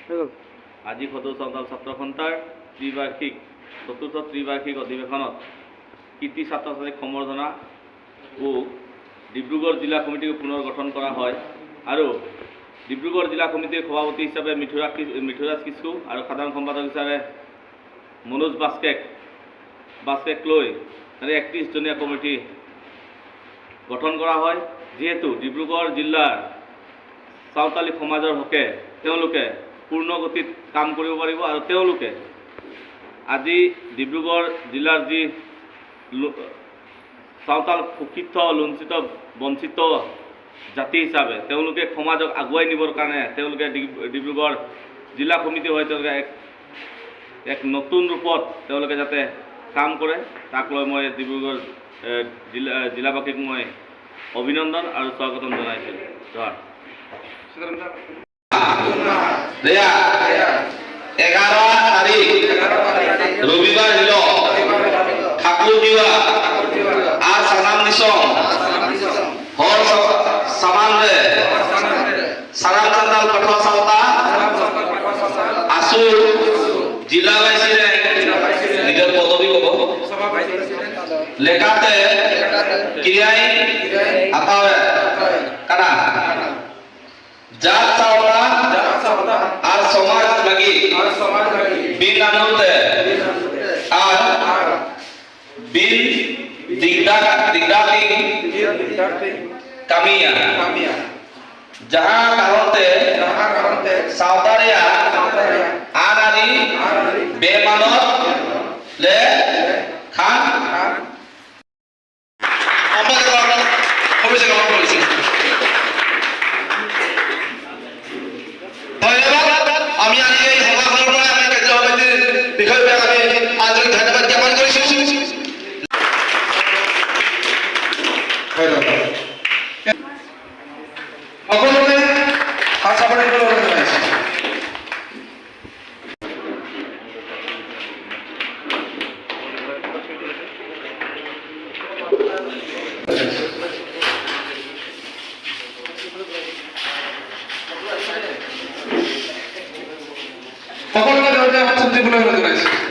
আজি সদৌ চাওতাল ছাত্ৰ সন্থাৰ চতুৰ্থ ত্ৰিবাৰ্ষিক অধিৱেশনত কৃতি ছাত্ৰ ছাত্ৰীক সম্বৰ্ধনা ও ডিব্ৰুগড় জিলা কমিটিক পুনৰ গঠন কৰা হয় আৰু ডিব্ৰুগড় জিলা কমিটিৰ সভাপতি হিচাপে মিঠুৰাজ কিস্কু আৰু সাধাৰণ সম্পাদক হিচাপে মনোজ বাস্কেক লৈ 31জনীয়া কমিটি গঠন কৰা হয়। যিহেতু ডিব্ৰুগড় জিলাৰ চাওতালী সমাজৰ হকে তেওঁলোকে পূৰ্ণ গতিত কাম কৰিব পাৰিব আৰু তেওঁলোকে আজি ডিব্ৰুগড় জিলাৰ যি চাওতাল শোষিত লুঞ্চিত বঞ্চিত জাতি হিচাপে তেওঁলোকে সমাজক আগুৱাই নিবৰ কাৰণে তেওঁলোকে ডিব্ৰুগড় জিলা কমিটি হৈ তেওঁলোকে এক নতুন ৰূপত তেওঁলোকে যাতে কাম কৰে তাক লৈ মই ডিব্ৰুগড় জিলাবাসীক মই অভিনন্দন আৰু স্বাগতম জনাইছোঁ। ধন্যবাদ। 11 তারিখ রবিবার দিল ঠাকুর দিবা আর সানাম নিসং হর সমান রে সানাম চান্দাল কঠোয়া সাওতা আসু জিলাবাসী রে নিজের পদবী কব লেখাতে ক্রিয়াই আপাবে কানা জাত চাওতা আর সমাজ লাগি বিন আনন্দে আর বিন দিগদাতি কামিয়া যাহা কারণতে সাওতারিয়া আনারি বেমানত লে খান আমি আজি এই সভাখনৰ পৰা আমি কাৰ্য সমিতিৰ বিষয়ে আমি আন্তৰিক ধন্যবাদ জ্ঞাপন কৰিছোঁ। সকলোকে হাত চাপৰি কৰিবলৈ জনাইছোঁ। সকলোকে হাত চাপৰি কৰিবলৈ জনাইছোঁ।